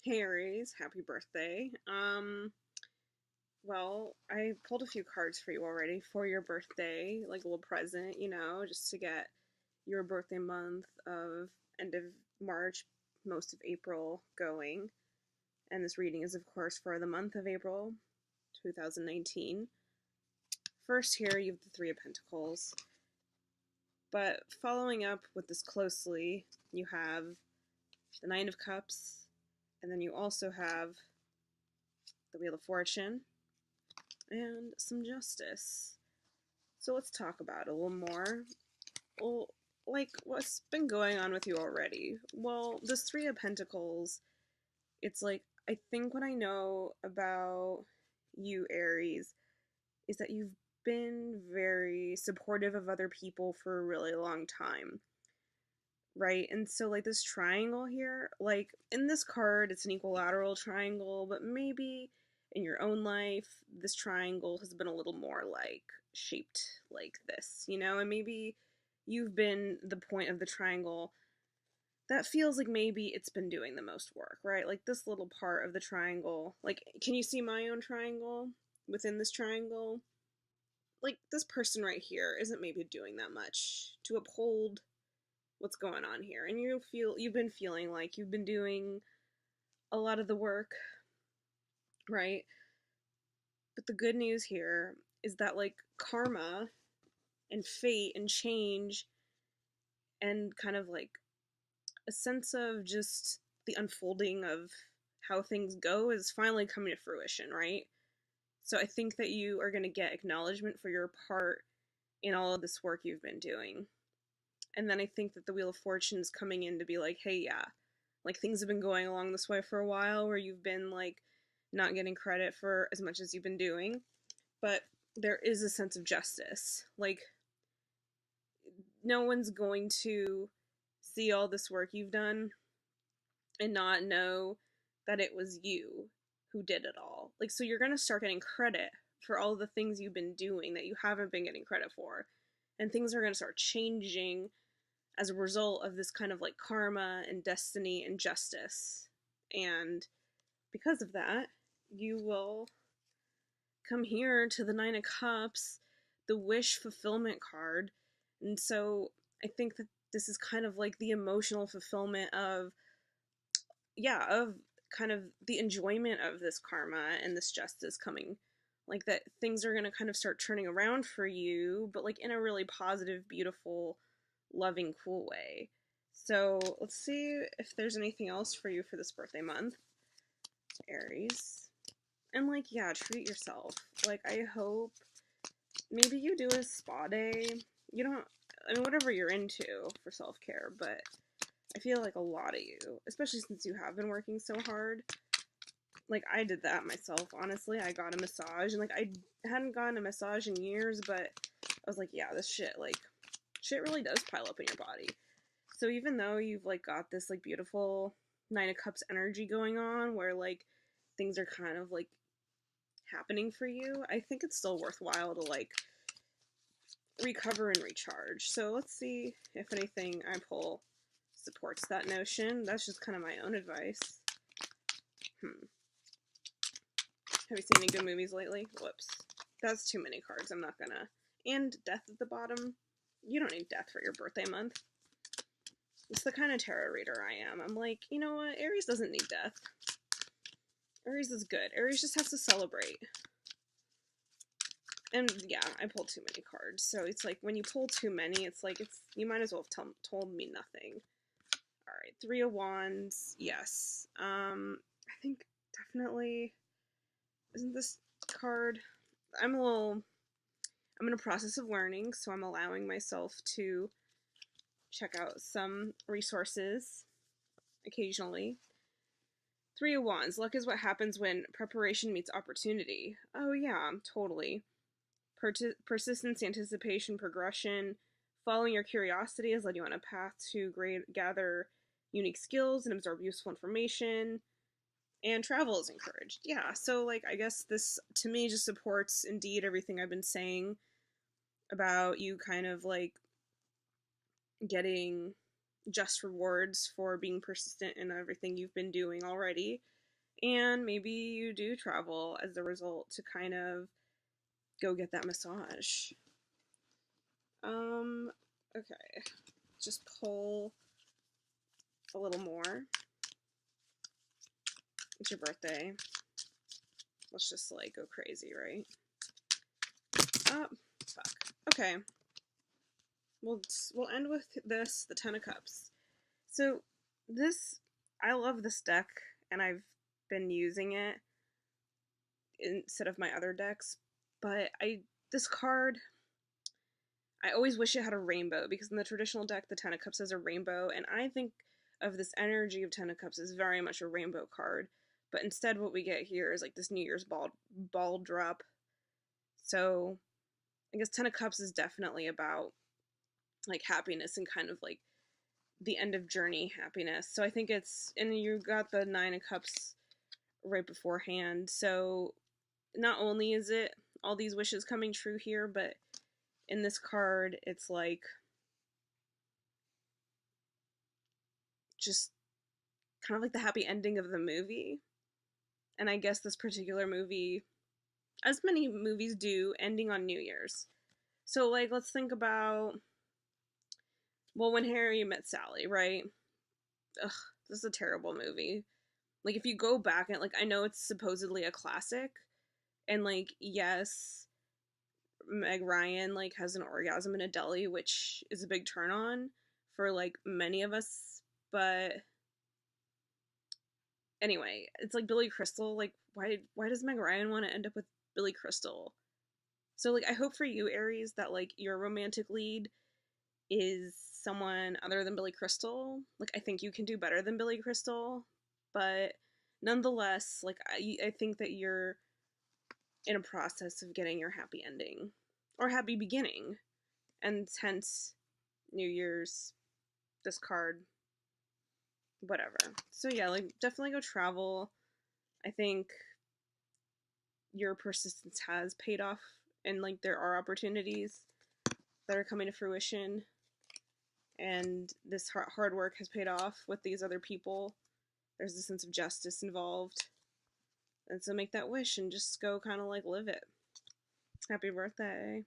Hey Aries, happy birthday. Well, I pulled a few cards for you already for your birthday, like a little present, just to get your birthday month of end of March, most of April going. And this reading is, of course, for the month of April 2019. First, here you have the Three of Pentacles. But following up with this closely, you have the Nine of Cups, and then you also have the Wheel of Fortune and some justice. So let's talk about it a little more. Well, like, what's been going on with you already? Well, this Three of Pentacles, it's like, I think what I know about you, Aries, is that you've been very supportive of other people for a really long time, right? And so, like, this triangle here, like, in this card, it's an equilateral triangle, but maybe in your own life, this triangle has been a little more, like, shaped like this, and maybe you've been the point of the triangle that feels like maybe it's been doing the most work, right? Like, this little part of the triangle, like, can you see my own triangle within this triangle? Like, this person right here isn't maybe doing that much to uphold what's going on here, and you've been feeling like you've been doing a lot of the work, right? But the good news here is that, like, karma and fate and change and kind of like a sense of just the unfolding of how things go is finally coming to fruition, right? So I think that you are going to get acknowledgement for your part in all of this work you've been doing. And then I think that the Wheel of Fortune is coming in to be like, hey, yeah, like, things have been going along this way for a while where you've been, like, not getting credit for as much as you've been doing. But there is a sense of justice. Like, no one's going to see all this work you've done and not know that it was you who did it all. Like, so you're going to start getting credit for all the things you've been doing that you haven't been getting credit for. And things are going to start changing as a result of this kind of like karma and destiny and justice. And because of that, you will come here to the Nine of Cups, the wish fulfillment card. And so I think that this is kind of like the emotional fulfillment of, yeah, of kind of the enjoyment of this karma and this justice coming. Like, that things are going to kind of start turning around for you, but like in a really positive, beautiful, loving, cool way. So let's see if there's anything else for you for this birthday month, Aries. And like, yeah, treat yourself. Like, I hope maybe you do a spa day. You don't, I mean, whatever you're into for self-care, but I feel like a lot of you, especially since you have been working so hard, like, I did that myself, honestly. I got a massage, and like, I hadn't gotten a massage in years, but I was like, yeah, this shit, like, shit really does pile up in your body. So even though you've like got this like beautiful Nine of Cups energy going on where like things are kind of like happening for you, I think it's still worthwhile to like recover and recharge. So let's see if anything I pull supports that notion. That's just kind of my own advice. Have you seen any good movies lately? Whoops. That's too many cards. I'm not gonna. And death at the bottom. You don't need death for your birthday month. It's the kind of tarot reader I am. I'm like, you know what? Aries doesn't need death. Aries is good. Aries just has to celebrate. And yeah, I pulled too many cards. So it's like, when you pull too many, it's like, you might as well have told me nothing. Alright, Three of Wands. Yes. I think definitely, isn't this card, I'm in a process of learning, so I'm allowing myself to check out some resources occasionally. Three of Wands. Luck is what happens when preparation meets opportunity. Oh yeah, totally. Persistence, anticipation, progression. Following your curiosity has led you on a path to gather unique skills and absorb useful information. And travel is encouraged. Yeah, so like, I guess this to me just supports indeed everything I've been saying about you kind of like getting just rewards for being persistent in everything you've been doing already. And maybe you do travel as a result to kind of go get that massage. Um, okay. Just pull a little more. It's your birthday. Let's just like go crazy, right? Oh, fuck. Okay. We'll end with this, the Ten of Cups. So this, I love this deck, and I've been using it instead of my other decks. But this card, I always wish it had a rainbow, because in the traditional deck, the Ten of Cups has a rainbow, and I think of this energy of Ten of Cups as very much a rainbow card. But instead, what we get here is like this New Year's ball drop. So I guess Ten of Cups is definitely about like happiness and kind of like the end of journey happiness. So I think it's, and you got the Nine of Cups right beforehand. So not only is it all these wishes coming true here, but in this card, it's like just kind of like the happy ending of the movie. And I guess this particular movie, as many movies do, ending on New Year's. So, like, let's think about, well, When Harry Met Sally, right? Ugh, this is a terrible movie. Like, if you go back and, like, I know it's supposedly a classic, and, like, yes, Meg Ryan, like, has an orgasm in a deli, which is a big turn on for, like, many of us, but anyway, it's like Billy Crystal, like, why does Meg Ryan want to end up with Billy Crystal? So, like, I hope for you, Aries, that, like, your romantic lead is someone other than Billy Crystal. Like, I think you can do better than Billy Crystal, but nonetheless, like, I think that you're in a process of getting your happy ending or happy beginning, and hence New Year's, this card, whatever. So yeah, like, definitely go travel. I think your persistence has paid off, and like there are opportunities that are coming to fruition, and this hard work has paid off with these other people. There's a sense of justice involved, and so make that wish and just go kind of like live it. Happy birthday.